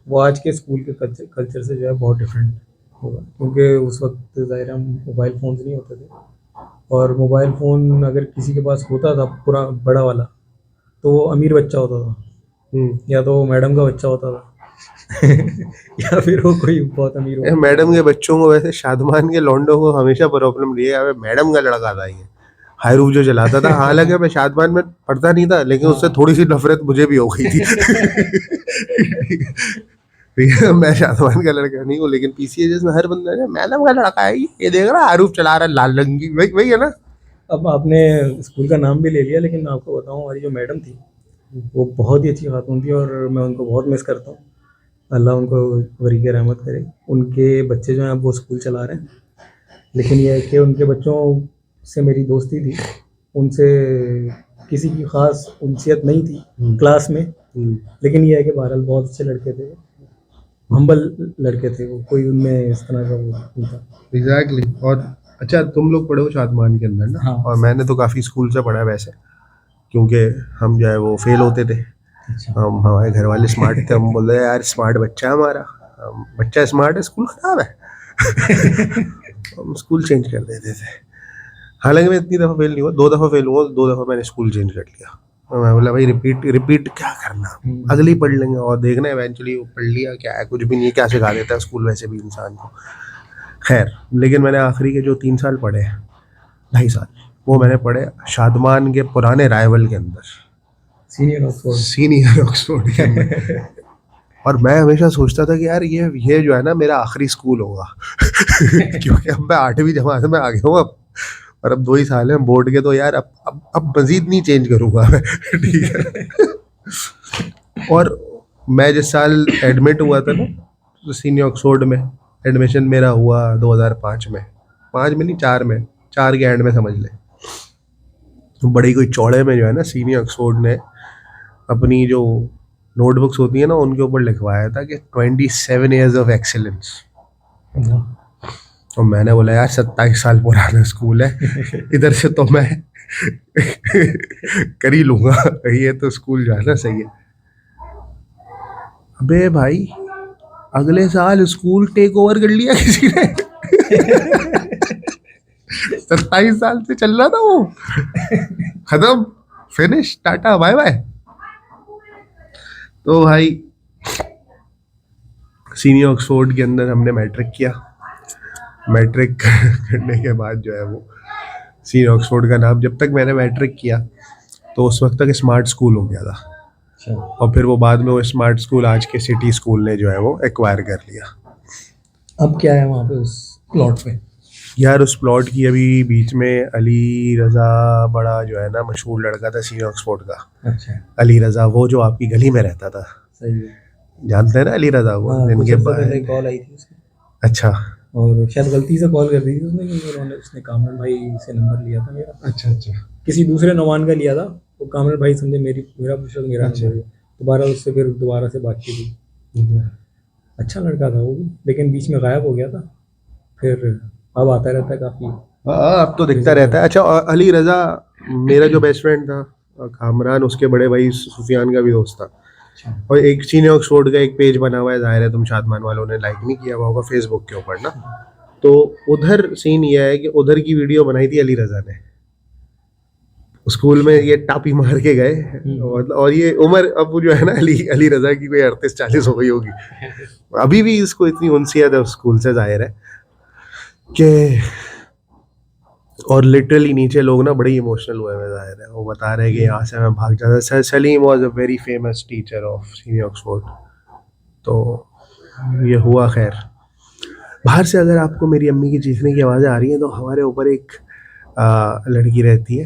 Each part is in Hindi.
वो आज के स्कूल के कल्चर से जो है बहुत डिफरेंट होगा, क्योंकि उस वक्त ज़ाहिर है हम मोबाइल फ़ोन्स नहीं होते थे, और मोबाइल फ़ोन अगर किसी के पास होता था पूरा बड़ा वाला, तो वो अमीर बच्चा होता था, या तो वो मैडम का बच्चा होता था या फिर वो कोई बहुत अमीर हो। मैडम के बच्चों को वैसे शादमान के लौंडों को हमेशा प्रॉब्लम रही है, मैडम का लड़का था ये हाईरूफ जो चलाता था। हालांकि मैं शादमान में पढ़ता नहीं था, लेकिन उससे थोड़ी सी नफरत मुझे भी हो गई थी। ठीक है, मैं शादमान का लड़का नहीं हूँ, लेकिन पीसीएस में हर बंदा है मैडम का लड़का है, ये देख रहा है हारूफ चला रहा है लाल रंग की, वही वही है ना। अब आपने स्कूल का नाम भी ले लिया, लेकिन मैं आपको बताऊं, हमारी जो मैडम थी वो बहुत ही अच्छी खातून थी, और मैं उनको बहुत मिस करता हूँ। अल्लाह उनको वरीक़ रहमत करे। उनके बच्चे जो हैं अब वो स्कूल चला रहे हैं, लेकिन ये है कि उनके बच्चों से मेरी दोस्ती थी, उनसे किसी की ख़ास उनसियत नहीं थी क्लास में, लेकिन ये है कि बहरहाल बहुत अच्छे लड़के थे, हम्बल लड़के थे वो, कोई उनमें इस तरह का वो नहीं था। एग्जैक्टली। और अच्छा, तुम लोग पढ़े हो शादमान के अंदर ना? हाँ। और मैंने तो काफ़ी स्कूल से पढ़ा है वैसे, क्योंकि हम जो है वो फेल होते थे। अच्छा। हम हमारे घर वाले स्मार्ट थे, हम बोल रहे यार स्मार्ट बच्चा है हमारा, बच्चा स्मार्ट है स्कूल खराब है। हम स्कूल चेंज कर देते थे। हालांकि मैं इतनी दफ़ा फेल नहीं हुआ, 2 दफ़ा फेल हुआ, 2 दफ़ा मैंने स्कूल चेंज कर लिया। तो मैं बोला भाई रिपीट रिपीट क्या करना, अगली पढ़ लेंगे, और देखना इवेंचुअली वो पढ़ लिया, क्या है कुछ भी नहीं, क्या सिखा देता है स्कूल वैसे भी इंसान को। खैर, लेकिन मैंने आखिरी के जो 3 साल पढ़े, 2.5 साल, वो मैंने पढ़े शादमान के पुराने राइवल के अंदर, सीनियर ऑक्सफोर्ड के अंदर। और मैं हमेशा सोचता था कि यार ये जो है ना मेरा आखिरी स्कूल होगा। क्योंकि अब मैं 8वीं जमात में आ गया हूँ अब, और अब 2 ही साल हैं बोर्ड के, तो यार अब मजीद नहीं चेंज करूंगा मैं। ठीक है। और मैं जिस साल एडमिट हुआ था ना, तो सीनियर ऑक्सफोर्ड में एडमिशन मेरा हुआ 2005 में, 5 में नहीं 4 में, 4 के एंड में समझ ले। तो बड़ी कोई चौड़े में जो है ना सीनियर ऑक्सफोर्ड ने अपनी जो नोटबुक्स होती है ना उनके ऊपर लिखवाया था कि 27 ईयर्स ऑफ एक्सीलेंस। तो मैंने बोला यार 27 साल पुराना स्कूल है, इधर से तो मैं कर ही लूंगा, ये तो स्कूल जाना सही है। अबे भाई, अगले साल स्कूल टेक ओवर कर लिया किसी ने। 27 साल से चल रहा था वो, खत्म, फिनिश, टाटा बाय बाय। तो भाई सीनियर ऑक्सफोर्ड के अंदर हमने मैट्रिक किया। मैट्रिक करने के बाद जो है वो सीनियर ऑक्सफोर्ड का नाम, जब तक मैंने मैट्रिक किया तो उस वक्त तक स्मार्ट स्कूल हो गया था। अच्छा। और फिर वो बाद में वो स्मार्ट स्कूल आज के सिटी स्कूल ने जो है वो एक्वायर कर लिया। अब क्या है वहाँ पे उस प्लॉट पे? यार उस प्लॉट की अभी बीच में अली रज़ा बड़ा जो है ना मशहूर लड़का था सीनियर ऑक्सफोर्ड का। अच्छा। अली रज़ा, वो जो आपकी गली में रहता था, सही है। जानते हैं ना अली रज़ा को? हाँ, कुछ जिनके अर्से बाद पहले कॉल आई थी उसकी, अच्छा और शायद गलती से कॉल कर दी थी उसने, क्योंकि उसने कामरान भाई से नंबर लिया था मेरा, अच्छा अच्छा किसी दूसरे नौमान का लिया था। वो कामरान भाई समझे मेरा पूछा तो मेरा अच्छा। नंबर दिया, दोबारा उससे फिर दोबारा से बातचीत हुई। अच्छा लड़का था वो भी, लेकिन बीच में गायब हो गया था, फिर अब आता रहता है काफ़ी। हाँ, अब तो दिखता रहता है। अच्छा, और अली रज़ा मेरा जो बेस्ट फ्रेंड था, कामरान उसके बड़े भाई सुफियान का भी दोस्त था। अच्छा। और एक सीनियर ऑक्सफोर्ड का एक पेज बना हुआ है, जाहिर है तुम शादमान वालों ने लाइक नहीं किया हुआ होगा फेसबुक के ऊपर ना। तो उधर सीन ये है कि उधर की वीडियो बनाई थी अली रज़ा ने, स्कूल में ये टापी मार के गए। और ये उम्र अब जो है ना अली अली रज़ा की कोई 38-40 हो गई होगी, अभी भी इसको इतनी उनसियत है उस स्कूल से, जाहिर है कि। और लिटरली नीचे लोग ना बड़े इमोशनल हुए हुए, जाहिर है वो बता रहे हैं कि यहाँ से मैं भाग जाता। Sir Salim was a very famous teacher of senior Oxford. तो ये हुआ। खैर, बाहर से अगर आपको मेरी अम्मी की चीखने की आवाज़ें आ रही हैं तो हमारे ऊपर एक लड़की रहती है,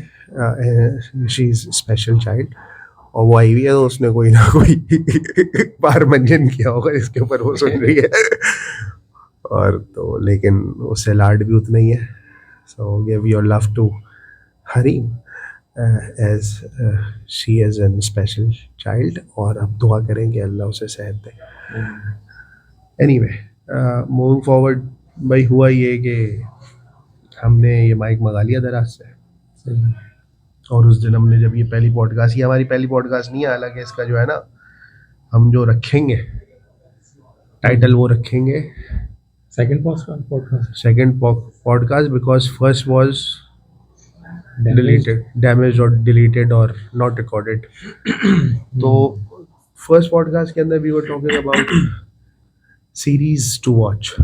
शी इज़ स्पेशल चाइल्ड, और वो आई हुई है, तो उसने कोई ना कोई बार मंजन किया होगा इसके ऊपर, वो सुन रही है। और तो लेकिन उससे लाड भी उतना ही है। So give your love to Hareem as she is an special child, और अब दुआ करें कि अल्लाह उसे सेहत दे। एनीवे, मूविंग फॉरवर्ड, भाई हुआ ये कि हमने ये माइक मंगा लिया दराज से। सही। और उस दिन हमने जब ये हमारी पहली पॉडकास्ट नहीं है, हालांकि इसका जो है ना हम जो रखेंगे टाइटल वो रखेंगे second podcast second podcast, because first was deleted, damaged or deleted or not recorded. तो फर्स्ट पॉडकास्ट के अंदर we were talking about series to watch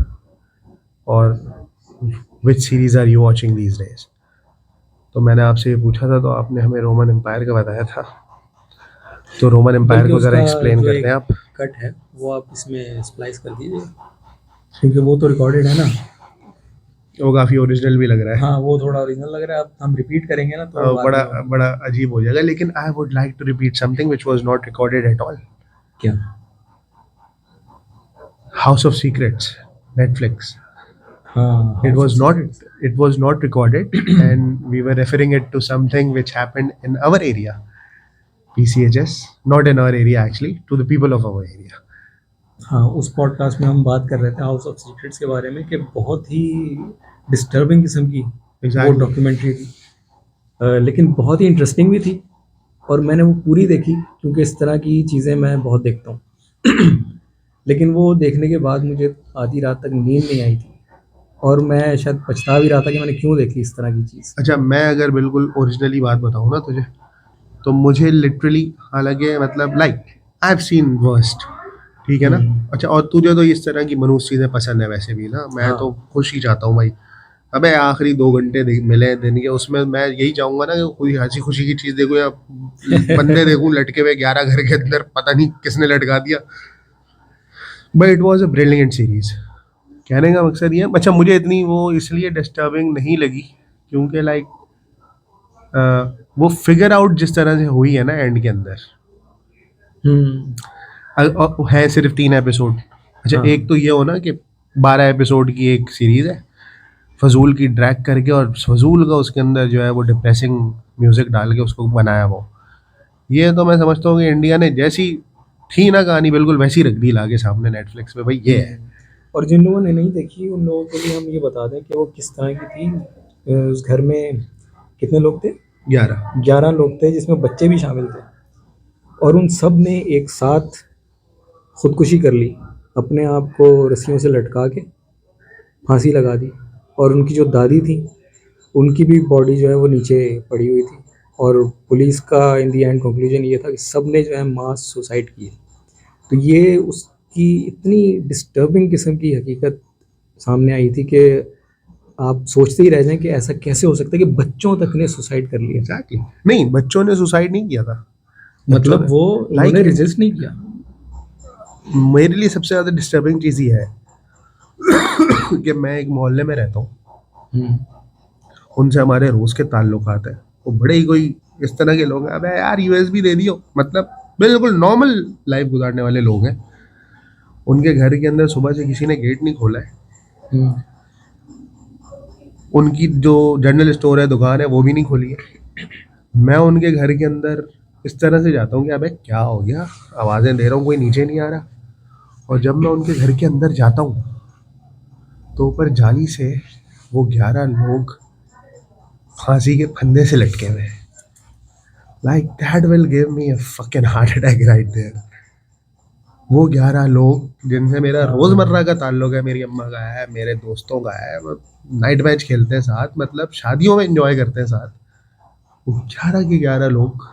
और which series are you watching these days. तो मैंने आपसे ये पूछा था, तो आपने हमें रोमन एम्पायर का बताया था. तो रोमन एम्पायर को जरा एक्सप्लेन करते हैं आप. कट है वो आप इसमें स्प्लाइस कर दीजिए, क्योंकि वो तो रिकॉर्डेड है ना. वो काफ़ी ओरिजिनल भी लग रहा है. हाँ, वो थोड़ा ओरिजिनल लग रहा है. अब हम रिपीट करेंगे ना तो बड़ा बड़ा अजीब हो जाएगा. लेकिन I would like to repeat something which was not recorded at all. क्या? House of Secrets, Netflix. हाँ, It was not recorded and we were referring it to something which happened in our area, PCHS, not in our area actually, to the people of our area. हाँ, उस पॉडकास्ट में हम बात कर रहे थे हाउस ऑफ सीक्रेट्स के बारे में कि बहुत ही डिस्टर्बिंग किस्म की वो डॉक्यूमेंट्री थी, लेकिन बहुत ही इंटरेस्टिंग भी थी. और मैंने वो पूरी देखी, क्योंकि इस तरह की चीज़ें मैं बहुत देखता हूँ. लेकिन वो देखने के बाद मुझे आधी रात तक नींद नहीं आई थी, और मैं शायद पछता भी रहा था कि मैंने क्यों देखी इस तरह की चीज़. अच्छा, मैं अगर बिल्कुल ओरिजिनली बात बताऊँ ना तुझे, तो मुझे लिटरली, हालांकि मतलब like I have seen worst, ठीक है ना. अच्छा, और तुझे तो इस तरह की मनुष्य चीज़ें पसंद है वैसे भी ना. मैं तो खुश ही चाहता हूँ भाई. अबे आखिरी 2 घंटे मिले दिन के, उसमें मैं यही चाहूँगा ना कि कोई हंसी खुशी की चीज़ देखूँ या बंदे देखूँ लटके हुए 11 घर के अंदर, पता नहीं किसने लटका दिया. But it was a brilliant series. कहने का मकसद ये है. अच्छा, मुझे इतनी वो इसलिए डिस्टर्बिंग नहीं लगी क्योंकि लाइक वो फिगर आउट जिस तरह से हुई है ना एंड के अंदर. है सिर्फ 3 एपिसोड. अच्छा, एक तो ये हो ना कि 12 एपिसोड की एक सीरीज है, फजूल की ड्रैग करके, और फजूल का उसके अंदर जो है वो डिप्रेसिंग म्यूजिक डाल के उसको बनाया. वो ये तो मैं समझता हूँ कि इंडिया ने जैसी थी ना कहानी, बिल्कुल वैसी रख दी लाके सामने नेटफ्लिक्स पे. भाई ये है. और जिन लोगों ने नहीं देखी उन लोगों के लिए हम ये बता दें कि वो किस तरह की थी. उस घर में कितने लोग थे? 11 लोग थे, जिसमें बच्चे भी शामिल थे. और उन सब ने एक साथ खुदकुशी कर ली, अपने आप को रस्सियों से लटका के फांसी लगा दी. और उनकी जो दादी थी, उनकी भी बॉडी जो है वो नीचे पड़ी हुई थी. और पुलिस का इन दी एंड कंक्लूजन ये था कि सब ने जो है मास सुसाइड की है. तो ये उसकी इतनी डिस्टर्बिंग किस्म की हकीकत सामने आई थी कि आप सोचते ही रह जाएं कि ऐसा कैसे हो सकता है कि बच्चों तक ने सुसाइड कर लिया. एग्जैक्टली. नहीं, बच्चों ने सुसाइड नहीं किया था. मतलब वो उन्होंने रेजिस्ट नहीं किया. मेरे लिए सबसे ज़्यादा डिस्टर्बिंग चीज़ ये है कि मैं एक मोहल्ले में रहता हूँ, उनसे हमारे रोज़ के ताल्लुकात हैं. वो बड़े ही कोई इस तरह के लोग हैं, अबे यार यूएसबी दे दियो, मतलब बिल्कुल नॉर्मल लाइफ गुजारने वाले लोग हैं. उनके घर के अंदर सुबह से किसी ने गेट नहीं खोला है. उनकी जो जनरल स्टोर है, दुकान है, वो भी नहीं खोली है. मैं उनके घर के अंदर इस तरह से जाता हूँ कि अबे क्या हो गया, आवाज़ें दे रहा हूँ, कोई नीचे नहीं आ रहा. और जब मैं उनके घर के अंदर जाता हूँ तो ऊपर जाली से वो 11 लोग फांसी के फंदे से लटके हुए हैं. Like that will give me a fucking heart attack right there. वो 11 लोग जिनसे मेरा रोज़मर्रा का ताल्लुक है, मेरी अम्मा का है, मेरे दोस्तों का है, नाइट मैच खेलते हैं साथ, मतलब शादियों में एंजॉय करते हैं साथ. वो 11 के 11 लोग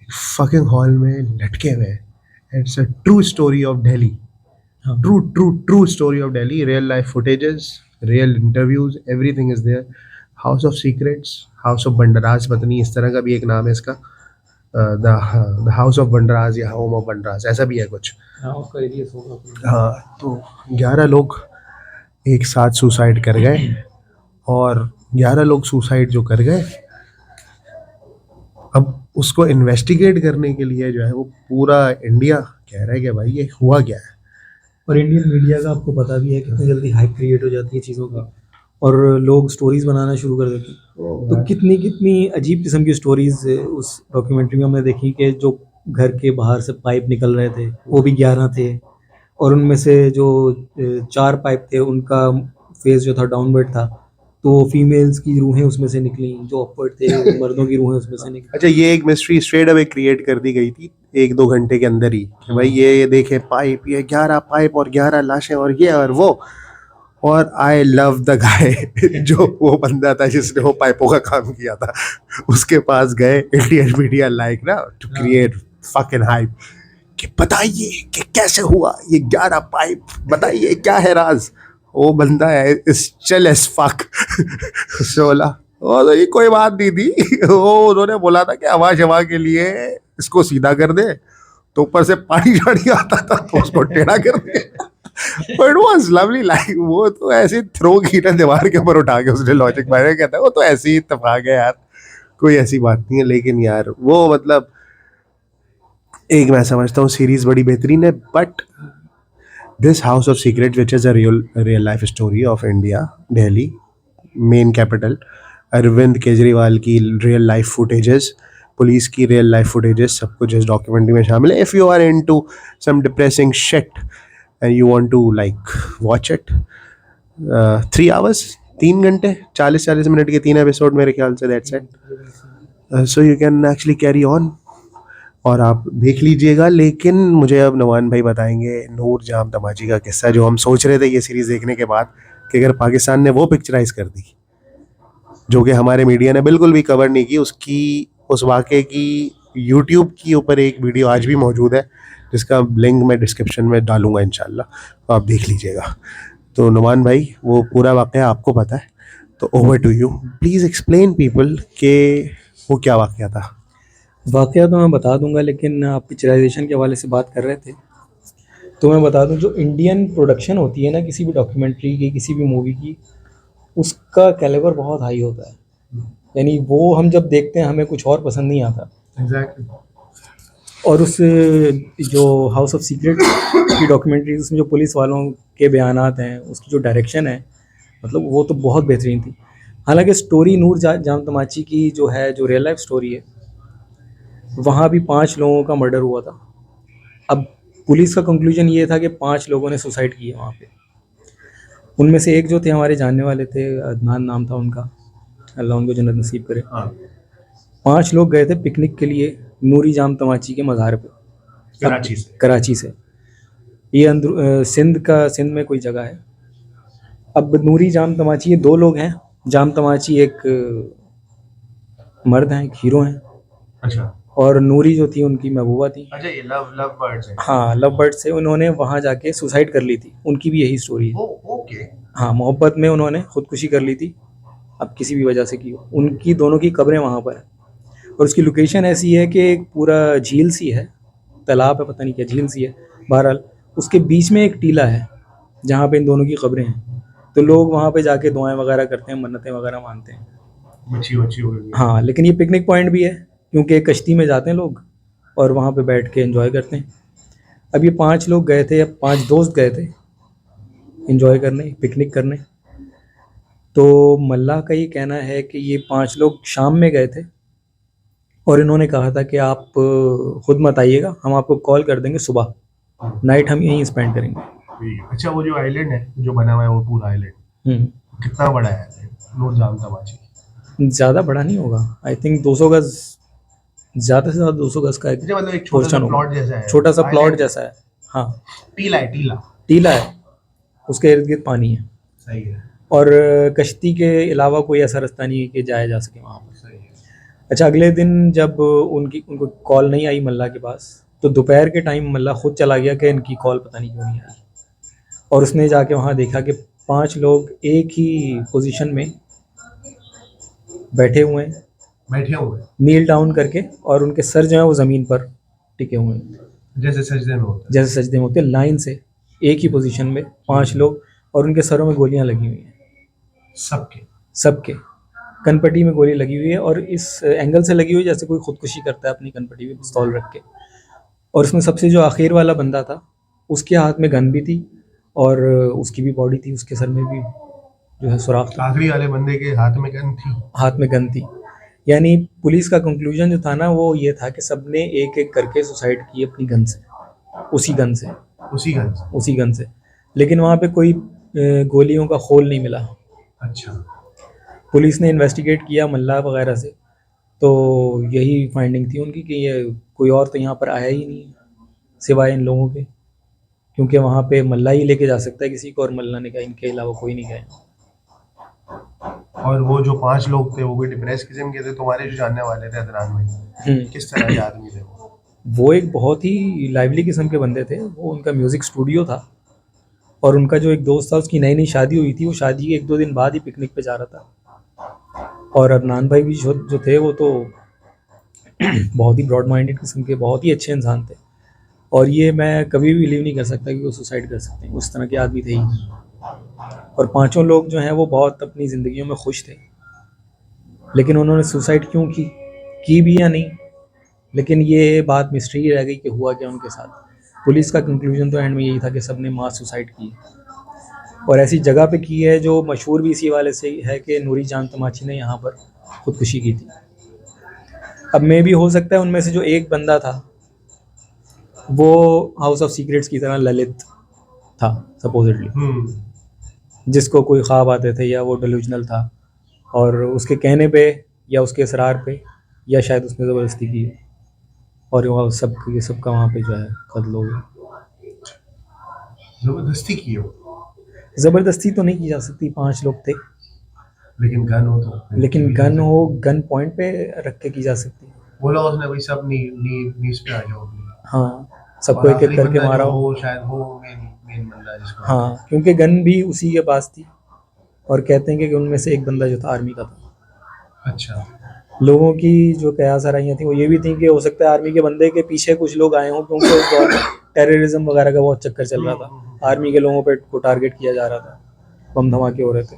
फकिंग हॉल में लटके हुए हैं. It's a true story of Delhi. True story of Delhi. Real life footages, real interviews, everything is there. House of Secrets, House of Bandaraz, पता नहीं इस तरह का भी एक नाम है इसका. The House of Bandaraz या Home of Bandaraz, ऐसा भी है कुछ. हाँ, तो 11 लोग एक साथ सुसाइड कर गए. और 11 लोग सुसाइड जो कर गए, अब उसको इन्वेस्टिगेट करने के लिए जो है वो पूरा इंडिया कह रहा है कि भाई ये हुआ क्या है. और इंडियन मीडिया का आपको पता भी है कितनी जल्दी हाइप क्रिएट हो जाती है चीज़ों की, और लोग स्टोरीज बनाना शुरू कर देते हैं. तो कितनी कितनी अजीब किस्म की स्टोरीज उस डॉक्यूमेंट्री में हमने देखी कि जो घर के बाहर से पाइप निकल रहे थे वो भी 11 थे. और उनमें से जो 4 पाइप थे उनका फेस जो था डाउनवर्ड था, तो फीमेल्स की रूहें उसमें से निकली, जो अपवर्ड थे मर्दों की रूहें उसमें से निकली। अच्छा, ये एक मिस्ट्री स्ट्रेट अवे क्रिएट कर दी गई थी 1-2 घंटे के अंदर ही कि भाई ये देखे पाइप, ये 11 पाइप और 11 लाशें और ये और वो। और आई लव द गाय जो वो बंदा था जिसने वो पाइपों का काम किया था, उसके पास गए इंडियन मीडिया लाइक ना टू क्रिएट फकिंग हाइप कि बताइए कि कैसे हुआ ये 11 पाइप, बताइए क्या है राज। वो बंदा है इस चल एस फक सोला। और तो ये कोई बात नहीं थी, वो उन्होंने बोला था कि हवा शवा के लिए इसको सीधा कर दे, तो ऊपर से पानी झाड़ी आता था तो उसको टेढ़ा कर दे। बट वाज लवली लाइक, वो तो ऐसे थ्रो की ना दीवार के ऊपर उठा के उसने लॉजिक मारे, कहता है वो तो ऐसे ही इत्तेफाक है यार, कोई ऐसी बात नहीं है। लेकिन यार वो मतलब एक मैं समझता हूँ सीरीज बड़ी बेहतरीन है, but this house of secret which is a real life story of India, Delhi main capital, Arvind Kejriwal की रियल लाइफ फुटेजेस, पुलिस की रियल लाइफ फुटेजेस, सब कुछ इस डॉक्यूमेंट्री में शामिल है। If you are into some depressing shit and you want to like watch it, 3 hours, 3 घंटे 40-40 मिनट के 3 एपिसोड मेरे ख्याल से, that's it. So you can actually carry on और आप देख लीजिएगा। लेकिन मुझे अब नवान भाई बताएंगे नूर जाम तमाची का किस्सा, जो हम सोच रहे थे ये सीरीज देखने के बाद कि अगर पाकिस्तान ने वो पिक्चराइज कर दी, जो कि हमारे मीडिया ने बिल्कुल भी कवर नहीं की, उसकी उस वाक़े की यूट्यूब की ऊपर एक वीडियो आज भी मौजूद है जिसका लिंक मैं डिस्क्रिप्शन में डालूंगा इंशाल्लाह, तो आप देख लीजिएगा। तो नुमान भाई वो पूरा वाक़या आपको पता है, तो over to you, please explain people के वो क्या वाक़या था। वाक़या तो मैं बता दूंगा, लेकिन आप पिक्चराइजेशन के हवाले से बात कर रहे थे तो मैं बता दूं, जो इंडियन प्रोडक्शन होती है ना किसी भी डॉक्यूमेंट्री की, किसी भी मूवी की, उसका कैलिबर बहुत हाई होता है। यानी वो हम जब देखते हैं हमें कुछ और पसंद नहीं आता। एग्जैक्टली। और उस जो हाउस ऑफ सीक्रेट की डॉक्यूमेंट्री, उसमें जो पुलिस वालों के बयानात हैं, उसकी जो डायरेक्शन है, मतलब वो तो बहुत बेहतरीन थी। हालांकि स्टोरी नूर जाम तमाची की जो है, जो रियल लाइफ स्टोरी है, वहाँ भी 5 लोगों का मर्डर हुआ था। अब पुलिस का कंक्लूजन ये था कि 5 लोगों ने सुसाइड किया वहाँ पे। उनमें से एक जो थे हमारे जानने वाले थे, अदनान नाम था उनका, अल्लाह उनको जन्नत नसीब करे। 5 लोग गए थे पिकनिक के लिए नूरी जाम तमाची के मज़ार पे, कराची से। ये सिंध में कोई जगह है। अब नूरी जाम तमाची ये 2 लोग हैं। जाम तमाची एक मर्द हैं, एक हीरो हैं। अच्छा। और नूरी जो थी उनकी महबूबा थी। अच्छा, ये लव बर्ड्स है। हाँ, लव बर्ड से उन्होंने वहाँ जाके सुसाइड कर ली थी। उनकी भी यही स्टोरी है। ओके। हाँ, मोहब्बत में उन्होंने खुदकुशी कर ली थी, अब किसी भी वजह से की हो। उनकी दोनों की कब्रें वहाँ पर हैं और उसकी लोकेशन ऐसी है कि एक पूरा झील सी है, तालाब है, पता नहीं क्या झील सी है। बहरहाल उसके बीच में एक टीला है जहाँ पे इन दोनों की कब्रें हैं। तो लोग वहाँ पे जाके दुआएं वगैरह करते हैं, मन्नतें वगैरह मानते हैं। अच्छी हो गई। हाँ, लेकिन ये पिकनिक पॉइंट भी है क्योंकि एक कश्ती में जाते हैं लोग और वहाँ पे बैठ के एंजॉय करते हैं। अब ये 5 लोग गए थे, अब 5 दोस्त गए थे एंजॉय करने, पिकनिक करने। तो मल्लाह का ये कहना है कि ये 5 लोग शाम में गए थे और इन्होंने कहा था कि आप खुद मत आइएगा, हम आपको कॉल कर देंगे सुबह, नाइट हम यहीं स्पेंड करेंगे। अच्छा, वो जो आइलैंड है जो बना हुआ है, वो पूरा आइलैंड कितना बड़ा है? नूर जाम तमाची ज़्यादा बड़ा नहीं होगा, आई थिंक 200 गज, ज़्यादा से ज़्यादा 200 गज का एक मतलब एक छोटा सा प्लॉट जैसा है। छोटा सा प्लॉट जैसा है। हाँ, टीला है, टीला है, उसके इर्द गिर्द पानी है। सही है। और कश्ती के अलावा कोई ऐसा रास्ता नहीं है कि जाया जा सके वहाँ पर। सही है। अच्छा, अगले दिन जब उनको कॉल नहीं आई मल्लाह के पास, तो दोपहर के टाइम मल्लाह खुद चला गया कि इनकी कॉल पता नहीं क्यों नहीं आई। और उसने जाके वहाँ देखा कि 5 लोग एक ही पोजीशन में बैठे हुए हैं, नील डाउन करके, और उनके सर जो है वो ज़मीन पर टिके हुए हैं, जैसे सजदे में होते हैं। जैसे सजदे में होते हैं, लाइन से एक ही पोजीशन में 5 लोग, और उनके सरों में गोलियां लगी हुई हैं। सबके कनपट्टी में गोली लगी हुई है, और इस एंगल से लगी हुई जैसे कोई खुदकुशी करता है अपनी कनपट्टी में पिस्तौल रख के। और उसमें सबसे जो आखिर वाला बंदा था, उसके हाथ में गन भी थी और उसकी भी बॉडी थी, उसके सर में भी जो है सुराख था। आखिरी वाले बंदे के हाथ में गन थी। यानी पुलिस का कंक्लूजन जो था ना, वो ये था कि सबने एक एक करके सुसाइड की अपनी गन से, उसी गन से। लेकिन वहाँ पे कोई गोलियों का खोल नहीं मिला। अच्छा। पुलिस ने इन्वेस्टिगेट किया मल्ला वगैरह से, तो यही फाइंडिंग थी उनकी कि ये कोई और तो यहाँ पर आया ही नहीं है सिवाय इन लोगों के, क्योंकि वहाँ पे मल्ला ही लेके जा सकता है किसी को, और मल्ला ने कहा इनके अलावा कोई नहीं गया। और वो जो 5 लोग थे वो भी डिप्रेस किस्म के थे, तुम्हारे जो जानने वाले थे अदनान भाई, किस तरह के आदमी थे वो एक बहुत ही लाइवली किस्म के बंदे थे। वो उनका म्यूज़िक स्टूडियो था, और उनका जो एक दोस्त था उसकी नई नई शादी हुई थी, वो शादी के 1-2 दिन बाद ही पिकनिक पे जा रहा था। और अदनान भाई भी जो थे वो तो बहुत ही ब्रॉड माइंडेड किस्म के, बहुत ही अच्छे इंसान थे, और ये मैं कभी भी बिलीव नहीं कर सकता कि वो सुसाइड कर सकते हैं, उस तरह के आदमी थे ही। और पांचों लोग जो हैं वो बहुत अपनी ज़िंदगियों में खुश थे, लेकिन उन्होंने सुसाइड क्यों की भी या नहीं, लेकिन ये बात मिस्ट्री रह गई कि हुआ क्या उनके साथ। पुलिस का कंक्लूजन तो एंड में यही था कि सबने मास सुसाइड की है, और ऐसी जगह पे की है जो मशहूर भी इसी वाले से है कि नूरी जान तमाची ने यहाँ पर खुदकुशी की थी। अब मे भी हो सकता है उनमें से जो एक बंदा था वो हाउस ऑफ सीक्रेट्स की तरह ललित था सपोजिटली, जिसको कोई ख्वाब आते थे, या वो डिल्यूजनल था और उसके कहने पे या उसके इसरार पे, या शायद उसने ज़बरदस्ती की, और वहाँ सबका वहाँ पे जो है कत्ल हो गया। जबरदस्ती की हो, ज़बरदस्ती तो नहीं की जा सकती, 5 लोग थे, लेकिन गन हो तो, लेकिन गन पॉइंट पे रख के की जा सकती है। बोला उसने भाई सब नीज पे आ जाओ, हाँ, सबको एक एक करके मारा हो, शायद वो मेन बंदा जिसको, हाँ, क्योंकि गन भी उसी के पास थी, और कहते हैं कि उनमें से एक बंदा जो था आर्मी का था। अच्छा, लोगों की जो कयास आराइयाँ थी वो ये भी थी कि हो सकता है आर्मी के बंदे के पीछे कुछ लोग आए हों, क्योंकि उस दौर में टेररिज्म वगैरह का बहुत चक्कर चल रहा था, आर्मी के लोगों पे को टारगेट किया जा रहा था, बम धमाके हो रहे थे,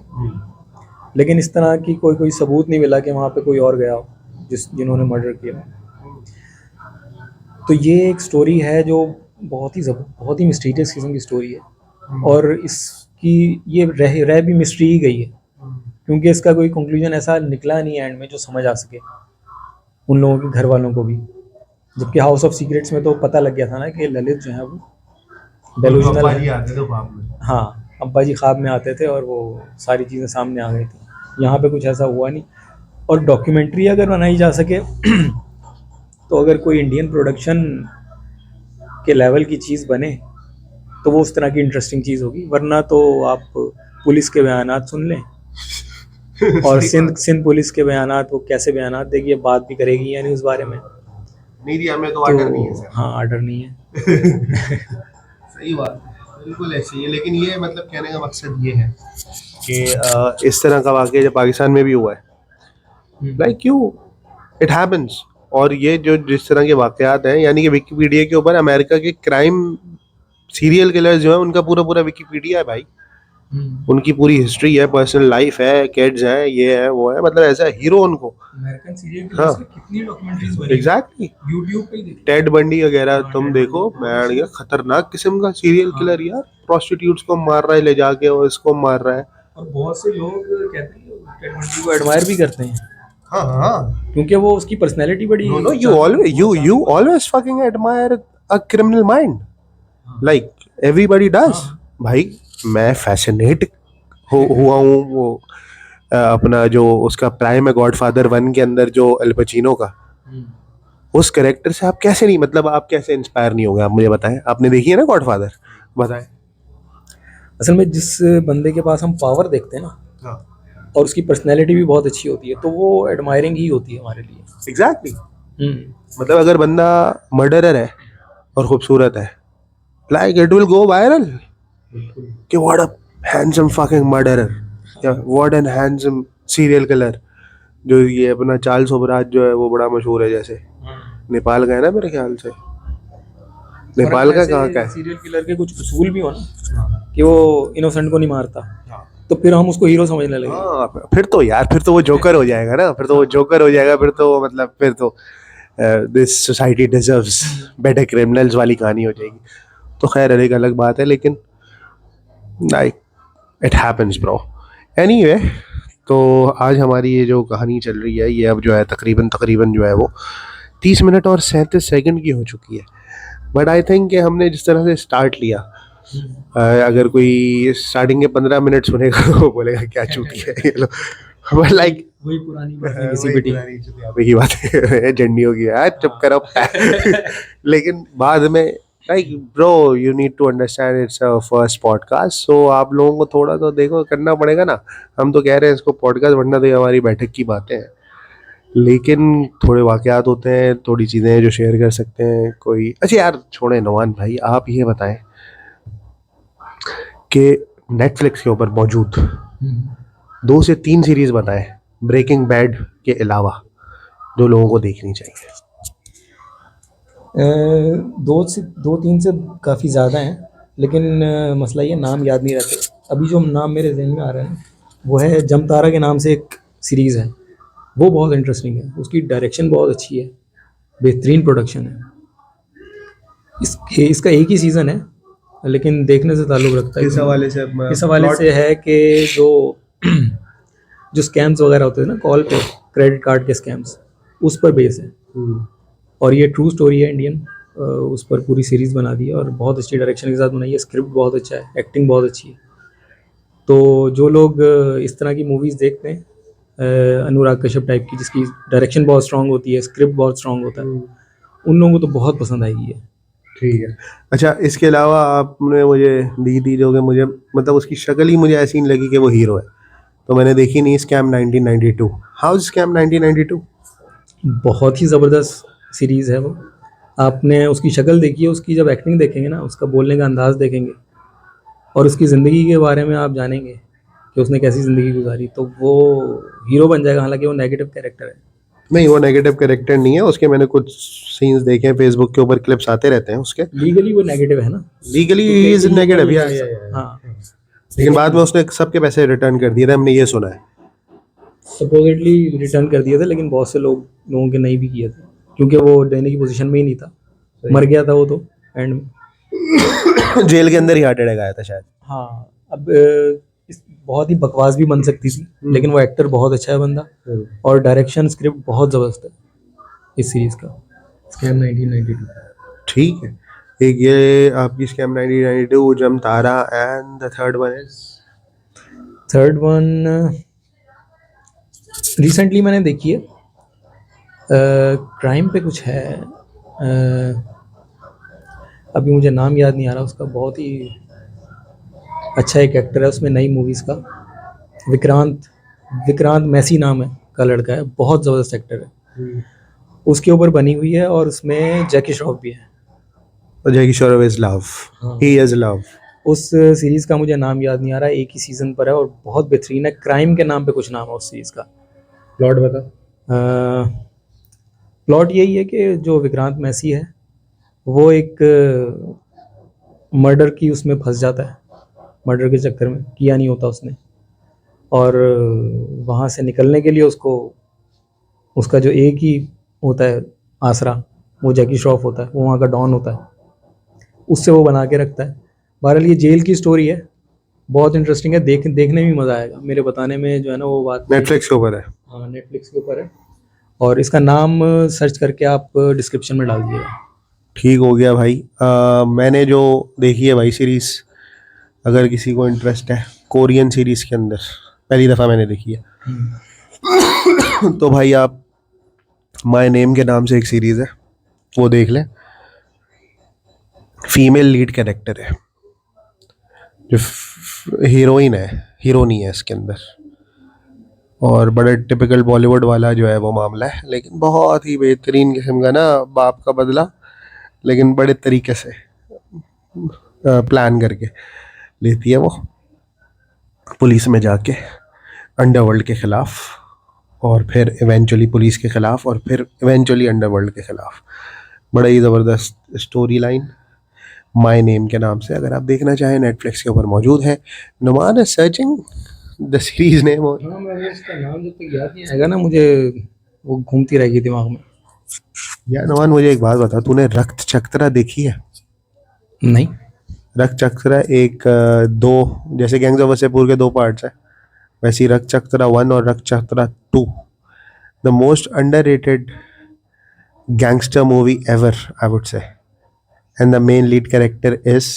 लेकिन इस तरह की कोई सबूत नहीं मिला कि वहाँ पे कोई और गया हो जिन्होंने मर्डर किया। तो ये एक स्टोरी है जो बहुत ही मिस्टीरियस किस्म की स्टोरी है, और इसकी ये रह भी मिस्ट्री ही गई है, क्योंकि इसका कोई कंक्लूजन ऐसा निकला नहीं एंड में जो समझ आ सके उन लोगों के घर वालों को भी। जबकि हाउस ऑफ सीक्रेट्स में तो पता लग गया था ना कि ललित जो है वो डेलूजनल है। हाँ, अब्बा जी ख्वाब में आते थे और वो सारी चीज़ें सामने आ गई थी। यहाँ पे कुछ ऐसा हुआ नहीं, और डॉक्यूमेंट्री अगर बनाई जा सके तो अगर कोई इंडियन प्रोडक्शन के लेवल की चीज़ बने तो वो उस तरह की इंटरेस्टिंग चीज़ होगी, वरना तो आप पुलिस के बयानात सुन लें और सिंध पुलिस के बयानात, वो कैसे बयानात देगी, ये बात भी करेगी या नहीं उस बारे में, नहीं दिया हमें तो आर्डर नहीं है सर। हाँ, आर्डर नहीं है। सही बात है, बिल्कुल ऐसे ही है। लेकिन ये मतलब कहने का मकसद ये है कि इस तरह का वाकया जब पाकिस्तान में भी हुआ है, लाइक यू इट हैपेंस। और ये जो जिस तरह के वाकयात हैं, यानी कि विकिपीडिया के ऊपर अमेरिका के क्राइम सीरियल किलर्स जो है उनका पूरा पूरा विकिपीडिया है भाई, उनकी पूरी हिस्ट्री है, पर्सनल लाइफ है, किड्स हैं, ये है वो है, मतलब ऐसा हीरो उनको। अमेरिकन सीरियल किलर्स की कितनी डॉक्यूमेंट्रीज बनी, एग्जैक्टली, यूट्यूब पे ही टेड बंडी वगैरह तुम देखो, मैं ये खतरनाक किस्म का सीरियल किलर यार, प्रोस्टिट्यूट्स को मार रहा है ले जाके, और इसको मार रहा है, और बहुत से लोग कहते हैं टेड बंडी को एडमायर भी करते हैं। हाँ हाँ, क्योंकि वो उसकी पर्सनैलिटी बड़ी no, you always fucking admire a criminal mind, like everybody does। भाई मैं फैसिनेट हुआ हूँ वो अपना जो उसका प्राइम है गॉडफादर 1 के अंदर जो अल पचिनो का, उस कैरेक्टर से आप कैसे नहीं, मतलब आप कैसे इंस्पायर नहीं हो गए, आप मुझे बताएं। आपने देखी है ना गॉडफादर, बताएं। असल में जिस बंदे के पास हम पावर देखते हैं ना, और उसकी पर्सनैलिटी भी बहुत अच्छी होती है, तो वो एडमायरिंग ही होती है हमारे लिए। एग्जैक्टली, मतलब अगर बंदा मर्डरर है और खूबसूरत है, like it will go viral कि what a handsome fucking murderer, या what an handsome serial killer. जो ये अपना चार्ल्स सोबराज जो है वो बड़ा मशहूर है, जैसे नेपाल का है ना मेरे ख्याल से, नेपाल का कहाँ का है। सीरियल किलर के कुछ उसूल भी हो ना कि वो इनोसेंट को नहीं मारता, तो फिर हम उसको हीरो समझने लगे। हाँ, फिर तो यार, फिर तो वो जोकर हो जाएगा ना, फिर तो वो जोकर हो जाएगा, फिर तो मतलब फिर तो this society deserves better criminals वाली कहानी हो जाएगी। तो खैर एक अलग बात है, लेकिन like it happens bro. Anyway, तो आज हमारी ये जो कहानी चल रही है ये अब जो है तकरीबन जो है वो 30 मिनट और 37 सेकंड की हो चुकी है। बट आई थिंक कि हमने जिस तरह से स्टार्ट लिया, अगर कोई स्टार्टिंग के 15 मिनट सुनेगा तो बोलेगा क्या चूती है ये लोग, बट लाइक वही पुरानी बातें किसी पिटी की बात है झंडियों की यार चुप करो लेकिन बाद में like bro you need to understand it's a first podcast so आप लोगों को थोड़ा तो देखो करना पड़ेगा ना हम तो कह रहे हैं इसको पॉडकास्ट बनना तो ये हमारी बैठक की बातें हैं लेकिन थोड़े वाकयात होते हैं थोड़ी चीज़ें जो शेयर कर सकते हैं कोई अच्छा यार छोड़े नवान भाई आप ये बताएं कि नेटफ्लिक्स के ऊपर मौजूद 2 से 3 सीरीज बताएं ब्रेकिंग बैड के अलावा जो लोगों को देखनी चाहिए 2 3 से काफ़ी ज़्यादा हैं लेकिन मसला ये नाम याद नहीं रहते अभी जो नाम मेरे जहन में आ रहा है ना वो है जमतारा के नाम से एक सीरीज़ है वो बहुत इंटरेस्टिंग है उसकी डायरेक्शन बहुत अच्छी है बेहतरीन प्रोडक्शन है इसका एक ही सीज़न है लेकिन देखने से ताल्लुक़ रखता है इस हवाले से इस हवाले से है कि जो स्कैम्स वगैरह होते हैं ना कॉल पे क्रेडिट कार्ड के स्कैम्स उस पर बेस है और ये ट्रू स्टोरी है इंडियन उस पर पूरी सीरीज़ बना दी है और बहुत अच्छी डायरेक्शन के साथ बनाई है स्क्रिप्ट बहुत अच्छा है एक्टिंग बहुत अच्छी है तो जो लोग इस तरह की मूवीज़ देखते हैं अनुराग कश्यप टाइप की जिसकी डायरेक्शन बहुत स्ट्रांग होती है स्क्रिप्ट बहुत स्ट्रांग होता है उन लोगों को तो बहुत पसंद आएगी ये ठीक है अच्छा इसके अलावा आपने मुझे दी थी जो कि मुझे मतलब उसकी शक्ल ही मुझे ऐसी नहीं लगी कि वो हीरो है तो मैंने देखी नहीं स्कैम 1992 हाउ इज स्कैम 1992 बहुत ही ज़बरदस्त सीरीज़ है वो आपने उसकी शक्ल देखी है उसकी जब एक्टिंग देखेंगे ना उसका बोलने का अंदाज़ देखेंगे और उसकी ज़िंदगी के बारे में आप जानेंगे कि उसने कैसी ज़िंदगी गुजारी तो वो हीरो बन जाएगा हालांकि वो नेगेटिव कैरेक्टर है नहीं वो नेगेटिव कैरेक्टर नहीं है उसके मैंने कुछ सीन्स देखे हैं फेसबुक के ऊपर क्लिप्स आते रहते हैं उसके लीगली वो नेगेटिव है ना लीगली इज नेगेटिव या हाँ लेकिन बाद में उसने सबके पैसे रिटर्न कर दिए थे हमने ये सुना है सपोजिटली रिटर्न कर दिए थे लेकिन बहुत से लोगों के नहीं भी किए थे क्योंकि वो देने की पोजीशन में ही नहीं था मर गया था वो तो एंड में जेल के अंदर ही हार्ट अटैक आया था शायद हाँ अब बहुत ही बकवास भी बन सकती थी लेकिन वो एक्टर बहुत अच्छा है बंदा और डायरेक्शन स्क्रिप्ट बहुत ज़बरदस्त है इस सीरीज़ का स्कैम 1992 ठीक है एक ये आपकी scam 1992 Jamtara and the third one is third one recently मैंने देखी है क्राइम पे कुछ है अभी मुझे नाम याद नहीं आ रहा उसका बहुत ही अच्छा एक एक्टर है उसमें नई मूवीज़ का विक्रांत मैसी नाम है का लड़का है बहुत ज़बरदस्त एक्टर है उसके ऊपर बनी हुई है और उसमें जैकी श्रॉफ भी है Jackie Shroff is love he is love उस सीरीज़ का मुझे नाम याद नहीं आ रहा एक ही सीज़न पर है और बहुत बेहतरीन है क्राइम के नाम पे कुछ नाम है उस सीरीज़ का प्लॉट बता प्लॉट यही है कि जो विक्रांत मैसी है वो एक मर्डर की उसमें फंस जाता है मर्डर के चक्कर में किया नहीं होता उसने और वहाँ से निकलने के लिए उसको उसका जो एक ही होता है आसरा वो जैकी श्रॉफ होता है वो वहाँ का डॉन होता है उससे वो बना के रखता है बहरहाल ये जेल की स्टोरी है बहुत इंटरेस्टिंग है देखने में मज़ा आएगा मेरे बताने में जो है ना वो बात नेटफ्लिक्स के ऊपर है हाँ नेटफ्लिक्स के ऊपर है और इसका नाम सर्च करके आप डिस्क्रिप्शन में डाल दीजिएगा ठीक हो गया भाई मैंने जो देखी है भाई सीरीज़ अगर किसी को इंटरेस्ट है कोरियन सीरीज़ के अंदर पहली दफ़ा मैंने देखी है तो भाई आप माय नेम के नाम से एक सीरीज़ है वो देख लें फीमेल लीड कैरेक्टर है जो हीरोइन है हीरो नहीं है इसके अंदर और बड़े टिपिकल बॉलीवुड वाला जो है वो मामला है लेकिन बहुत ही बेहतरीन किस्म का ना बाप का बदला लेकिन बड़े तरीके से प्लान करके लेती है वो पुलिस में जाके अंडरवर्ल्ड के ख़िलाफ़ और फिर इवेंचुअली पुलिस के ख़िलाफ़ और फिर इवेंचुअली अंडरवर्ल्ड के ख़िलाफ़ बड़ा ही ज़बरदस्त स्टोरी लाइन माय नेम के नाम से अगर आप देखना चाहें नेटफ्लिक्स के ऊपर मौजूद है Numan is searching the series name और हाँ मैं इसका नाम जब तक याद नहीं आएगा ना मुझे वो घूमती रहेगी दिमाग में यार नुमान मुझे एक बात बता तूने रक्त चक्रा देखी है नहीं रक्त चक्रा एक दो जैसे गैंग्स ऑफ वासेपुर के 2 पार्ट्स है वैसी रक्त चक्रा 1 और रक्त चक्रा 2 the most underrated gangster movie ever I would say and the main lead character is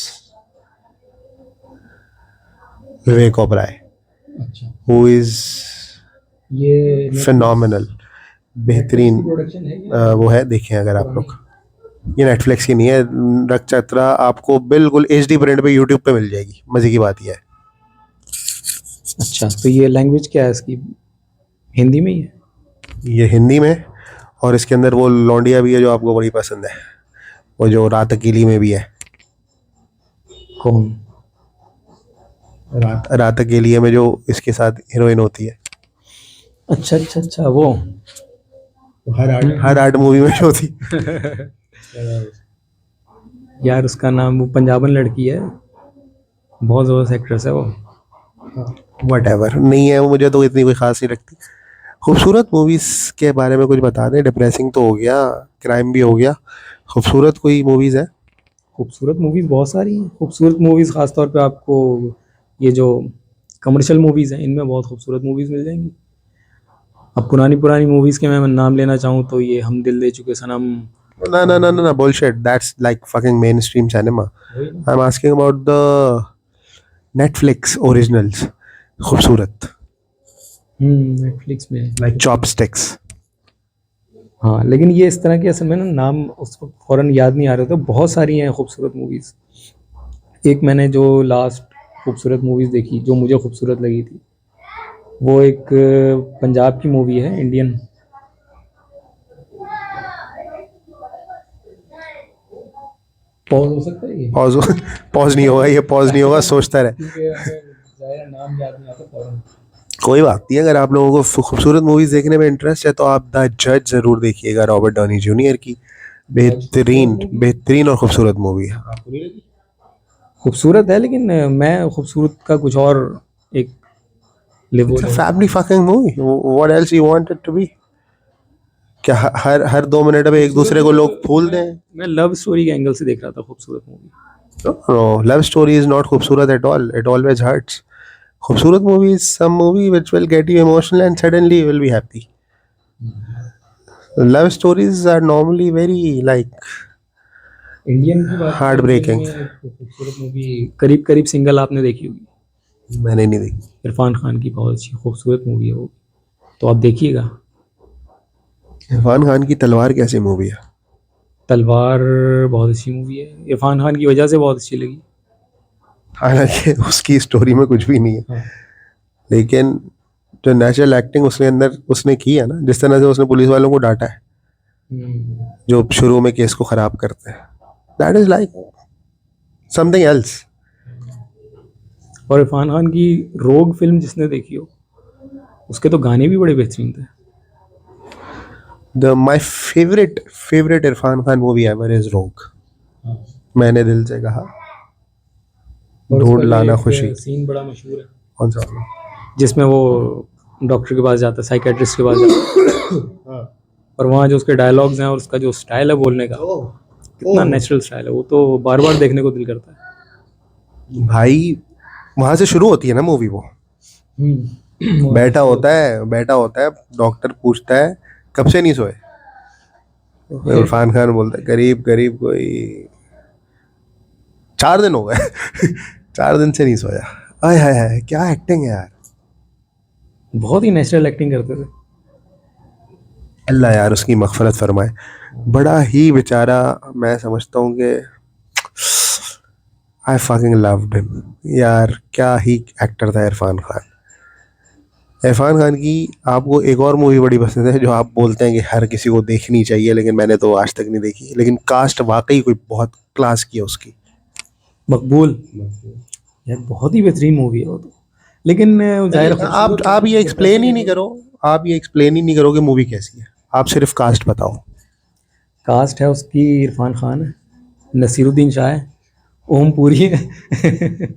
Vivek Oberoi अच्छा who is ये फिनोमिनल, बेहतरीन। प्रोडक्शन है ये? वो है, देखें अगर आप लोग। ये नेटफ्लिक्स की नहीं है, नक्षत्रा आपको बिल्कुल HD प्रिंट पे यूट्यूब पे मिल जाएगी। मजे की बात ये है। अच्छा, तो ये लैंग्वेज क्या है इसकी? हिंदी में ही है? ये हिंदी में, और इसके अंदर वो लौंडिया भी है जो आपको बड़ी पसंद है, वो जो रात अकेली में भी है। कौन? रात अकेली में जो इसके साथ हीरोइन होती है, अच्छा अच्छा अच्छा, वो हर आर्ट मूवी में जो थी। यार उसका नाम, वो पंजाबन लड़की है, बहुत ज़बरदस्त एक्ट्रेस है वो। वट नहीं है वो, मुझे तो इतनी कोई खास नहीं लगती। खूबसूरत मूवीज के बारे में कुछ बता दें। डिप्रेसिंग तो हो गया, क्राइम भी हो गया, खूबसूरत कोई मूवीज है? खूबसूरत मूवीज़ बहुत सारी हैं। खूबसूरत मूवीज़ ख़ासतौर पे आपको ये जो कमर्शियल मूवीज़ हैं इनमें बहुत खूबसूरत मूवीज़ मिल जाएंगी। अब पुरानी पुरानी मूवीज़ के मैं नाम लेना चाहूँ तो ये हम दिल दे चुके सनम। No, no, no, no, no, bullshit. That's like fucking mainstream cinema. I'm asking about the Netflix originals. खूबसूरत, नेटफ्लिक्स में है। like Chopsticks. हाँ, लेकिन ये इस तरह के असल में ना नाम उस वक्त फ़ौरन याद नहीं आ रहे, तो बहुत सारी हैं खूबसूरत मूवीज़। एक मैंने जो लास्ट खूबसूरत मूवीज़ देखी जो मुझे खूबसूरत लगी थी, वो एक पंजाब की मूवी है, इंडियन। पॉज हो सकता है ये? पॉज नहीं होगा, ये पॉज नहीं होगा, सोचता रहे। क्योंकि हमें ज़ाहिर नाम याद नहीं आता फ़ौरन। कोई बात नहीं, अगर आप लोगों को खूबसूरत मूवीज देखने में इंटरेस्ट है तो आप द जज जरूर देखिएगा, रॉबर्ट डॉनी जूनियर की। बेहतरीन बेहतरीन और खूबसूरत मूवी है। खूबसूरत है, लेकिन मैं खूबसूरत का कुछ और एक लेवल है। Family fucking movie, what else you want it to be? क्या हर 2 मिनट में एक दूसरे को लोग फूल दें? मैं लव स्टोरी के एंगल से देख रहा था खूबसूरत movie. No, love story is not खूबसूरत at all. It always hurts. खूबसूरत movie is some movie which will get you emotional and suddenly you will be happy. Love stories are normally very like Indian की बात Heartbreaking. खूबसूरत मूवी करीब करीब सिंगल आपने देखी होगी, मैंने नहीं देखी। इरफान खान की बहुत अच्छी खूबसूरत मूवी है वो, तो आप देखिएगा। इरफान खान की तलवार कैसी मूवी है? तलवार बहुत अच्छी मूवी है, इरफान खान की वजह से बहुत अच्छी लगी। हालांकि उसकी स्टोरी में कुछ भी नहीं है, हाँ। लेकिन जो नेचुरल एक्टिंग उसने अंदर उसने की है ना, जिस तरह से उसने पुलिस वालों को डांटा है जो शुरू में केस को खराब करते हैं, that is like something else. और इरफान खान की रोग फिल्म जिसने देखी हो, उसके तो गाने भी बड़े बेहतरीन थे। My favourite Irfan Khan movie ever is रोग। मैंने दिल से कहा, और ढूंढ उसका जो लाना एक खुशी। सीन बड़ा मशहूर है कौन सा? जिसमें वो डॉक्टर के पास जाता है, साइकेट्रिस्ट के पास जाता है, और वहाँ जो उसके डायलॉग्स हैं और उसका जो स्टाइल है बोलने का, कितना नेचुरल स्टाइल है, वो तो बार बार देखने को दिल करता है। भाई वहां से शुरू होती है ना मूवी। वो बैठा होता है, डॉक्टर पूछता है कब से नहीं सोए, इरफान खान बोलता है करीब करीब कोई 4 दिन हो गए। 4 दिन से नहीं सोया। आय हाय हाय, क्या एक्टिंग है यार। बहुत ही नेचुरल एक्टिंग करते थे। अल्लाह यार उसकी मग़फ़िरत फरमाए। बड़ा ही बेचारा, मैं समझता हूँ कि आई फकिंग लव्ड हिम यार। क्या ही एक्टर था इरफान खान। इरफान खान की आपको एक और मूवी बड़ी पसंद है जो आप बोलते हैं कि हर किसी को देखनी चाहिए, लेकिन मैंने तो आज तक नहीं देखी, लेकिन कास्ट वाकई कोई बहुत क्लास की है उसकी। मकबूल यार बहुत ही बेहतरीन मूवी है वो तो, लेकिन जाहिर आप ये एक्सप्लेन ही नहीं करो, आप ये एक्सप्लेन ही नहीं करो कि मूवी कैसी है, आप सिर्फ कास्ट बताओ। कास्ट है उसकी, इरफान खान है, नसीरुद्दीन शाह है, ओम पुरी है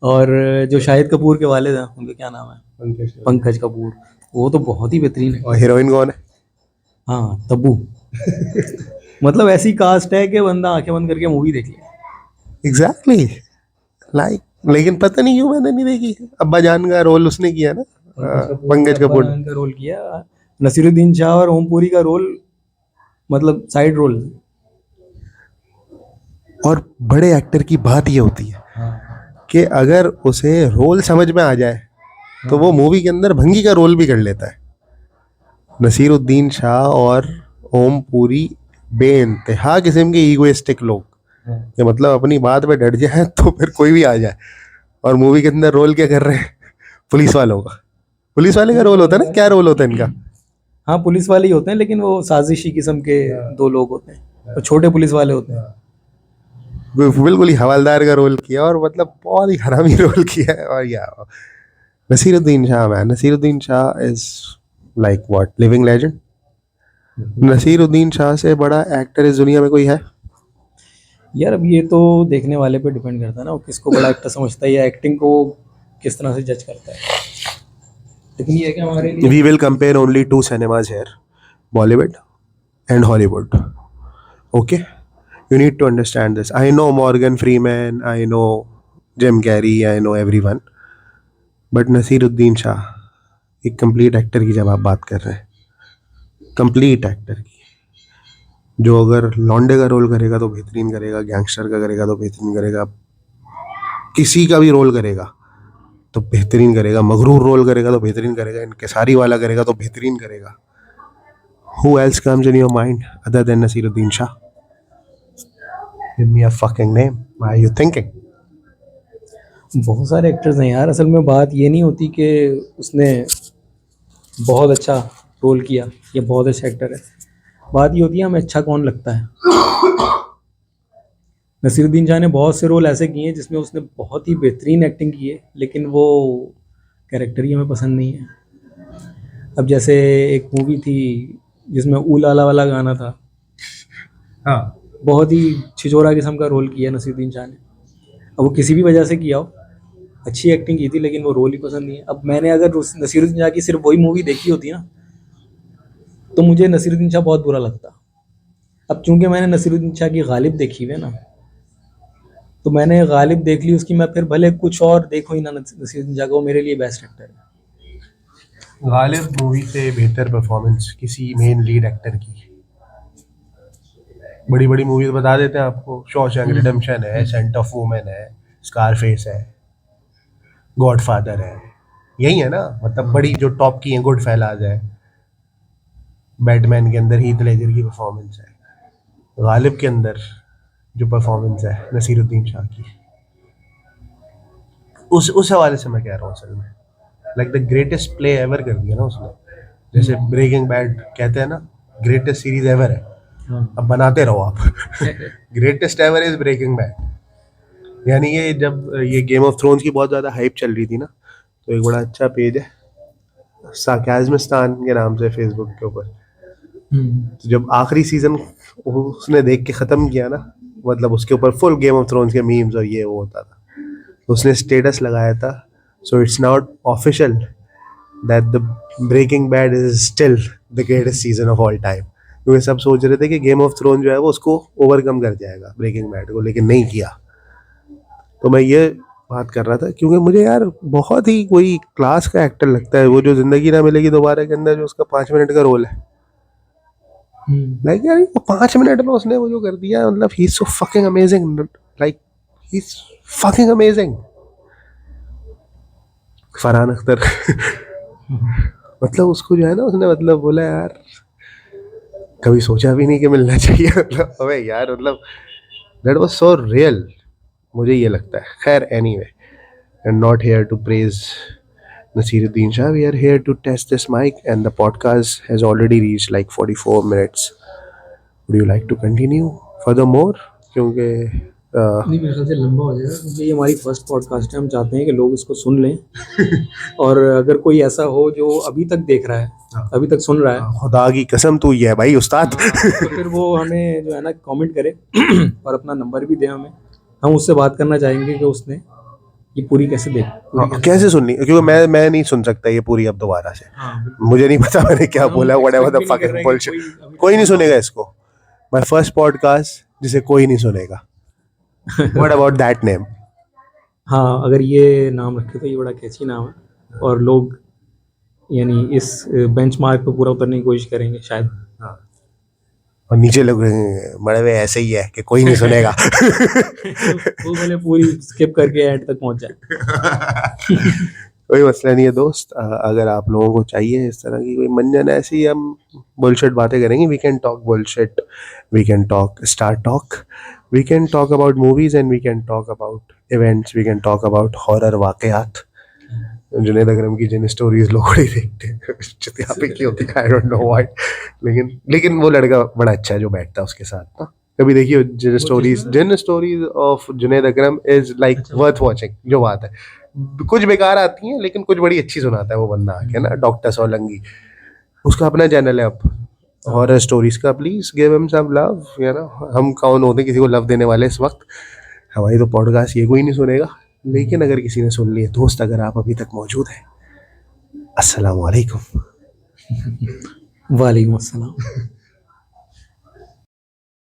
और जो शाहिद कपूर के वालिद हैं उनका क्या नाम है, पंकज कपूर, वो तो बहुत ही बेहतरीन है। और हीरोइन कौन है? हाँ, तब्बू। मतलब ऐसी कास्ट है कि बंदा आंखें बंद करके मूवी देख ले। एग्जैक्टली लाइक, लेकिन पता नहीं क्यों मैंने नहीं देखी। अब्बा जान का रोल उसने किया ना, पंकज कपूर का रोल किया, नसीरुद्दीन शाह और ओम पुरी का रोल मतलब साइड रोल। और बड़े एक्टर की बात ये होती है कि अगर उसे रोल समझ में आ जाए तो वो मूवी के अंदर भंगी का रोल भी कर लेता है। नसीरुद्दीन शाह और ओम पुरी बेइंतहा किस्म के ईगोइस्टिक लोग, कि मतलब अपनी बात पे डट जाए तो फिर कोई भी आ जाए। और मूवी के अंदर रोल क्या कर रहे हैं? पुलिस वालों का। पुलिस वाले का रोल होता है ना, क्या रोल होता है इनका? हाँ पुलिस वाले ही होते हैं, लेकिन वो साजिशी किस्म के दो लोग होते हैं, और छोटे पुलिस वाले होते हैं। बिल्कुल ही हवलदार का रोल किया, और मतलब बहुत ही हरामी रोल किया है। और या Naseeruddin Shah, man, Naseeruddin Shah is like what, living legend. Naseeruddin Shah से बड़ा एक्टर इस दुनिया में कोई है? यार अब ये तो देखने वाले पे डिपेंड करता है ना, वो किसको बड़ा एक्टर समझता है या एक्टिंग को किस तरह से जज करता है। लेकिन ये है कि हमारे लिए We will compare only two cinemas here, Bollywood and Hollywood. Okay? You need to understand this. I know Morgan Freeman, I know Jim Carrey, I know everyone. But Naseeruddin Shah, एक कंप्लीट एक्टर की जब आप बात कर रहे हैं, कंप्लीट एक्टर की, जो अगर लॉन्डे का रोल करेगा तो बेहतरीन करेगा, गैंगस्टर का करेगा तो बेहतरीन करेगा, किसी का भी रोल करेगा तो बेहतरीन करेगा, मगरूर रोल करेगा तो बेहतरीन करेगा, इनकिसारी वाला करेगा तो बेहतरीन करेगा। Who else comes in your mind other than Nasiruddin Shah? Give me a fucking name. Why are you thinking? बहुत सारे एक्टर्स हैं यार। असल में बात ये नहीं होती कि उसने बहुत अच्छा रोल किया या बहुत अच्छा एक्टर है, बात ये होती है हमें अच्छा कौन लगता है। नसीरुद्दीन शाह ने बहुत से रोल ऐसे किए हैं जिसमें उसने बहुत ही बेहतरीन एक्टिंग की है, लेकिन वो कैरेक्टर ही हमें पसंद नहीं है। अब जैसे एक मूवी थी जिसमें ऊ लाला वाला गाना था, हाँ, बहुत ही छिछोरा किस्म का रोल किया नसीरुद्दीन शाह ने। अब वो किसी भी वजह से किया हो, अच्छी एक्टिंग की थी, लेकिन वो रोल ही पसंद नहीं है। अब मैंने अगर नसीरुद्दीन शाह की सिर्फ वही मूवी देखी होती ना, तो मुझे नसीरुद्दीन शाह बहुत बुरा लगता। अब चूंकि मैंने नसीरुद्दीन शाह की गालिब देखी हुई है ना, तो मैंने गालिब देख ली उसकी, मैं फिर भले कुछ और देखो ही ना, नसीरुद्दीन शाह का वो मेरे लिए बेस्ट एक्टर है। गालिब मूवी से बेहतर परफॉर्मेंस किसी मेन लीड एक्टर की, बड़ी बड़ी मूवीज बता देते हैं आपको, शॉशैंक रिडेम्पशन है, सेंट ऑफ वुमेन है, स्कारफेस है, गॉडफादर है, यही है ना, मतलब बड़ी जो टॉप की है, गुड फेलाज है, बैटमैन के अंदर हीथ लेजर की परफॉर्मेंस है, गालिब के अंदर जो परफॉर्मेंस है नसीरुद्दीन शाह की, उस हवाले से मैं कह रहा हूँ असल में like the greatest play ever कर दिया ना उसने। जैसे ब्रेकिंग बैड कहते हैं ना, ग्रेटेस्ट सीरीज एवर है, अब बनाते रहो आप। Greatest ever is breaking bad. यानी ये जब ये गेम ऑफ थ्रोन्स की बहुत ज़्यादा हाइप चल रही थी ना, तो एक बड़ा अच्छा पेज है सार्काज़्मिस्तान के नाम से फेसबुक के ऊपर, तो जब आखिरी सीजन उसने देख के ख़त्म किया ना, मतलब उसके ऊपर फुल गेम ऑफ थ्रोन्स के मीम्स और ये वो होता था, तो उसने स्टेटस लगाया था, so it's not official that the breaking bad is still the greatest season of all time. क्योंकि सब सोच रहे थे कि गेम ऑफ थ्रोन जो है वो उसको ओवरकम कर जाएगा ब्रेकिंग बैड को, लेकिन नहीं किया। तो मैं ये बात कर रहा था क्योंकि मुझे यार बहुत ही कोई क्लास का एक्टर लगता है वो, जो जिंदगी ना मिलेगी दोबारा के अंदर जो उसका 5 मिनट का रोल है, लाइक यार 5 मिनट में उसने वो जो कर दिया, मतलब he is so fucking amazing, like he is fucking amazing. Farhan Akhtar मतलब उसको जो है ना, उसने मतलब बोला यार कभी सोचा भी नहीं कि मिलना चाहिए, मतलब अबे यार, मतलब दैट वाज सो रियल, मुझे ये लगता है। खैर anyway, I am not here to praise Nasiruddin Shah, we are here to test this mic and the podcast has already reached like 44 minutes. Would you like to continue furthermore? क्योंकि नहीं, मेरे ख्याल से लंबा हो जाएगा, क्योंकि ये हमारी फर्स्ट पॉडकास्ट है। हम चाहते हैं कि लोग इसको सुन लें और अगर कोई ऐसा हो जो अभी तक देख रहा है, अभी तक सुन रहा है, खुदा की कसम तू ये है भाई उस्ताद, तो फिर वो हमें जो है ना कमेंट करे और अपना नंबर भी दे हमें। हम उससे बात करना चाहेंगे कि उसने ये पूरी कैसे देख, कैसे सुननी, क्योंकि मैं नहीं सुन सकता ये पूरी अब दोबारा से। मुझे नहीं पता मैंने क्या बोला, व्हाटएवर द फकिंग बुलशिट, कोई नहीं सुनेगा इसको। माय फर्स्ट पॉडकास्ट जिसे कोई नहीं सुनेगा। What about that name? हाँ, अगर ये नाम रखे तो ये बड़ा कैची नाम है और लोग यानी इस बेंचमार्क पे पूरा उतरने की कोशिश करेंगे शायद। और नीचे लोग बड़े हुए ऐसे ही है कि कोई नहीं सुनेगा। वो भले पूरी स्किप करके एंड तक पहुंच जाए। कोई मसला नहीं है दोस्त। अगर आप लोगों को चाहिए इस तरह की कोई मंजन, ऐसी हम बुलशिट बातें करेंगे, we can talk bullshit, we can talk star talk, we can talk about movies and we can talk about events, we can talk about horror वाकयात। जुनैद अकरम की जिन स्टोरीज लोग बड़ी देखते हैं यहाँ पे क्यों होती है, आई डोंट नो व्हाई, लेकिन वो लड़का बड़ा अच्छा है जो बैठता है उसके साथ ना। कभी देखिए जिन stories of Junaid Akram is like worth watching. जो बात है, कुछ बेकार आती हैं लेकिन कुछ बड़ी अच्छी सुनाता है वो बंदा आके ना। डॉक्टर सोलंकी, उसका अपना चैनल है अब हॉरर स्टोरीज का, please give him some love, you know. हम कौन होते किसी को लव देने वाले इस वक्त, हमारी तो पॉडकास्ट ये कोई नहीं सुनेगा, लेकिन अगर किसी ने सुन ली है दोस्त, अगर आप अभी तक मौजूद हैं, अस्सलाम वालेकुम। वालेकुम अस्सलाम।